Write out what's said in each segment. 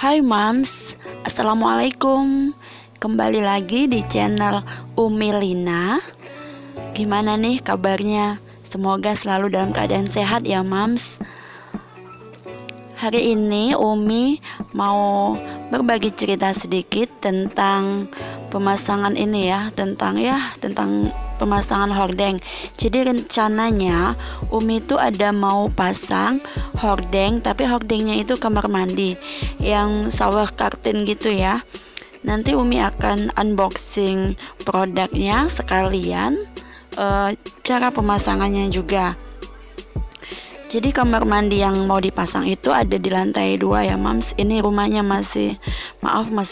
Hai Mams, Assalamualaikum. Kembali lagi di channel Umi Lina. Gimana nih kabarnya? Semoga selalu dalam keadaan sehat ya Mams. Hari ini Umi mau berbagi cerita sedikit tentang pemasangan ini ya, tentang pemasangan hordeng. Jadi rencananya Umi itu ada mau pasang hordeng, tapi hordengnya itu kamar mandi yang shower curtain gitu ya. Nanti Umi akan unboxing produknya sekalian cara pemasangannya juga. Jadi kamar mandi yang mau dipasang itu ada di lantai 2 ya Mams. Ini rumahnya masih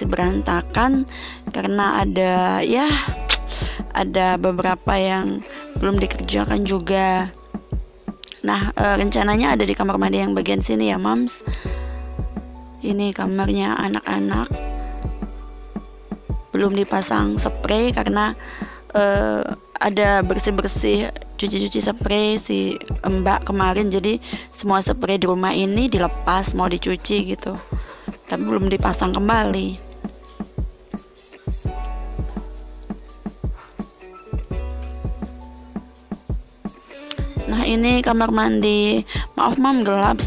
berantakan karena ada beberapa yang belum dikerjakan juga. Nah, rencananya ada di kamar mandi yang bagian sini ya Mams. Ini kamarnya anak-anak. Belum dipasang spray karena ada bersih-bersih cuci-cuci spray si Mbak kemarin, jadi semua spray di rumah ini dilepas mau dicuci gitu, tapi belum dipasang kembali. Nah, ini kamar mandi, maaf Mam gelap.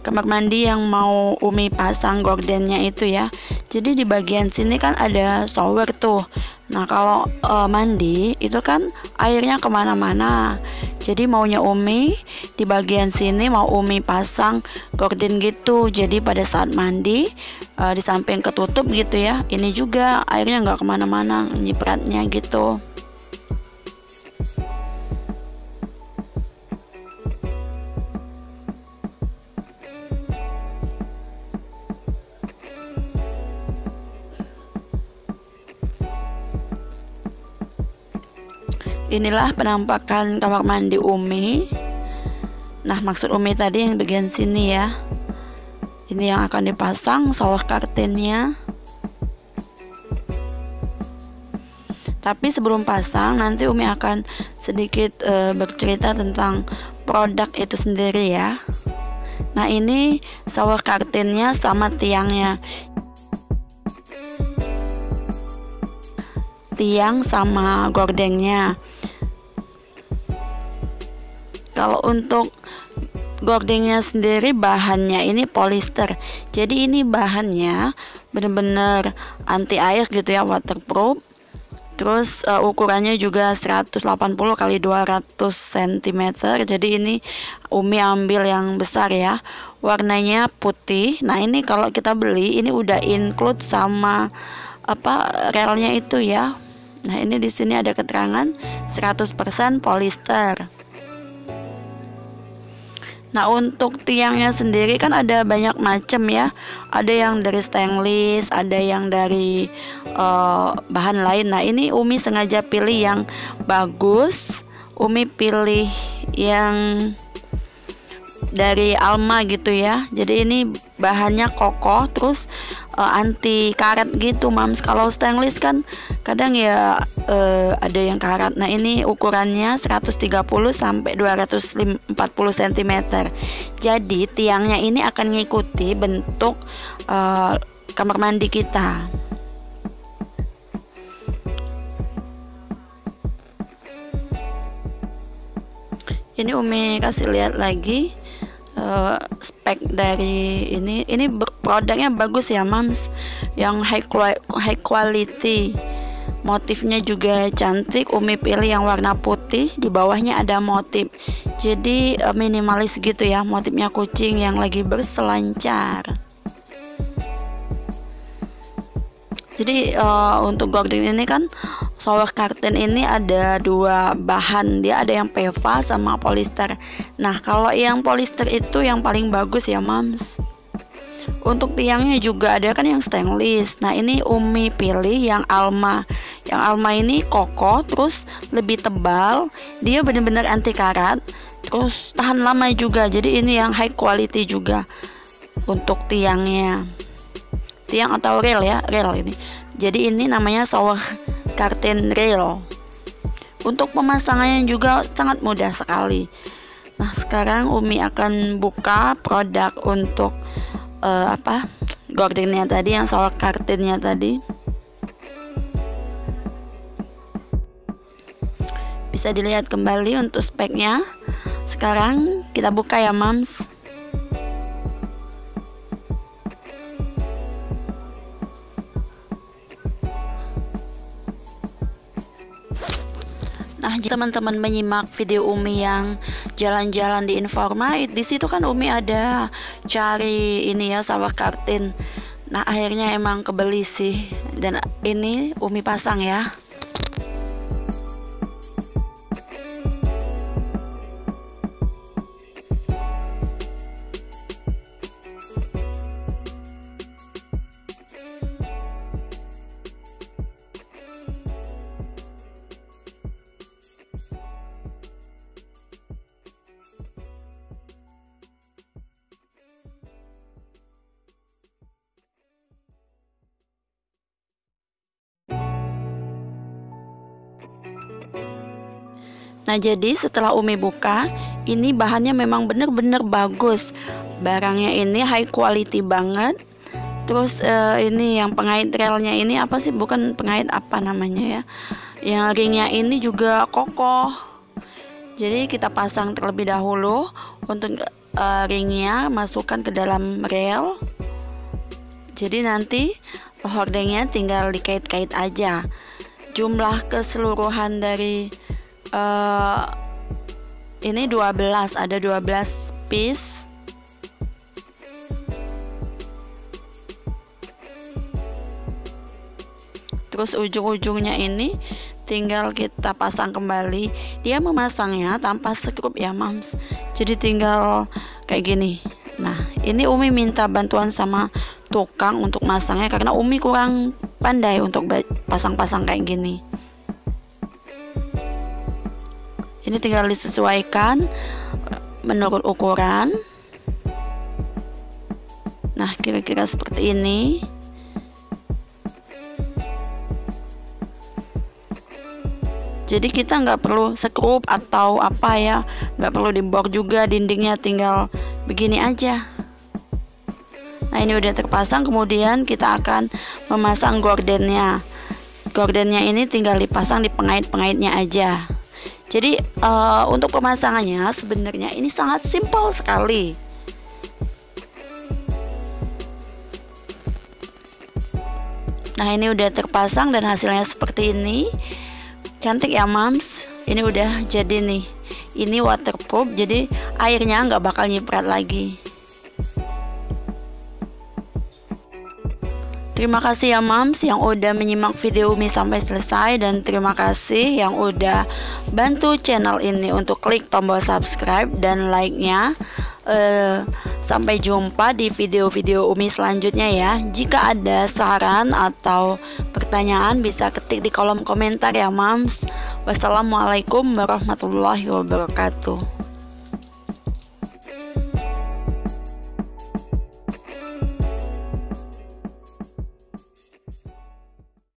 Kamar mandi yang mau Umi pasang gordennya itu ya. Jadi di bagian sini kan ada shower tuh. Nah, kalau mandi itu kan airnya kemana-mana. Jadi maunya Umi di bagian sini mau Umi pasang gorden gitu. Jadi pada saat mandi di samping ketutup gitu ya. Ini juga airnya nggak kemana-mana, nyipratnya gitu. Inilah penampakan kamar mandi Umi. Nah, maksud Umi tadi yang bagian sini ya. Ini yang akan dipasang shower curtainnya. Tapi sebelum pasang nanti Umi akan sedikit bercerita tentang produk itu sendiri ya. Nah, ini shower curtainnya sama tiangnya. Tiang sama gordengnya. Kalau untuk gordengnya sendiri bahannya ini polyester. Jadi ini bahannya bener-bener anti air gitu ya, waterproof. Terus ukurannya juga 180 kali 200 cm. Jadi ini Umi ambil yang besar ya. Warnanya putih. Nah, ini kalau kita beli ini udah include sama relnya itu ya. Nah, ini di sini ada keterangan 100% polyester. Nah, untuk tiangnya sendiri kan ada banyak macam ya. Ada yang dari stainless, ada yang dari bahan lain. Nah, ini Umi sengaja pilih yang bagus. Umi pilih yang dari Alma gitu ya. Jadi ini bahannya kokoh, terus anti karat gitu Mams. Kalau stainless kan kadang ya ada yang karat. Nah, ini ukurannya 130 sampai 240 cm. Jadi tiangnya ini akan mengikuti bentuk kamar mandi kita. Ini Umi kasih lihat lagi spek dari ini produknya bagus ya Mams, yang high quality. Motifnya juga cantik. Umi pilih yang warna putih, di bawahnya ada motif, jadi minimalis gitu ya, motifnya kucing yang lagi berselancar. Jadi untuk gorden ini kan shower curtain ini ada dua bahan, dia ada yang PVA sama polyester. Nah, kalau yang polyester itu yang paling bagus ya Mams. Untuk tiangnya juga ada kan yang stainless. Nah, ini Umi pilih yang Alma. Yang Alma ini kokoh, terus lebih tebal, dia benar-benar anti karat, terus tahan lama juga. Jadi ini yang high quality juga untuk tiangnya. Tiang atau rail ya, rail ini. Jadi ini namanya shower curtain rail. Untuk pemasangannya juga sangat mudah sekali. Nah, sekarang Umi akan buka produk untuk gordennya tadi, yang shower curtainnya tadi. Bisa dilihat kembali untuk speknya. Sekarang kita buka ya Mams. Nah, jika teman-teman menyimak video Umi yang jalan-jalan di Informa, di situ kan Umi ada cari ini ya, shower curtain. Nah, akhirnya emang kebeli sih, dan ini Umi pasang ya. Nah, jadi setelah Umi buka, ini bahannya memang bener-bener bagus. Barangnya ini high quality banget. Terus ini yang pengait relnya ini apa sih? Bukan pengait, apa namanya ya? Yang ringnya ini juga kokoh. Jadi kita pasang terlebih dahulu untuk ringnya, masukkan ke dalam rel. Jadi nanti hordengnya tinggal dikait-kait aja. Jumlah keseluruhan dari ini 12, ada 12 piece. Terus ujung-ujungnya ini tinggal kita pasang kembali. Dia memasangnya tanpa skrup ya Mams, jadi tinggal kayak gini. Nah, ini Umi minta bantuan sama tukang untuk masangnya karena Umi kurang pandai untuk pasang-pasang kayak gini. Ini tinggal disesuaikan menurut ukuran. Nah, kira-kira seperti ini. Jadi kita nggak perlu skrup atau apa ya, nggak perlu dibor juga dindingnya, tinggal begini aja. Nah, ini udah terpasang, kemudian kita akan memasang gordennya. Gordennya ini tinggal dipasang di pengait-pengaitnya aja. Jadi untuk pemasangannya sebenarnya ini sangat simpel sekali. Nah, ini udah terpasang dan hasilnya seperti ini. Cantik ya Mams. Ini udah jadi nih. Ini waterproof, jadi airnya nggak bakal nyiprat lagi. Terima kasih ya Mams yang udah menyimak video Umi sampai selesai, dan terima kasih yang udah bantu channel ini untuk klik tombol subscribe dan like-nya. Sampai jumpa di video-video Umi selanjutnya ya. Jika ada saran atau pertanyaan bisa ketik di kolom komentar ya Mams. Wassalamualaikum warahmatullahi wabarakatuh.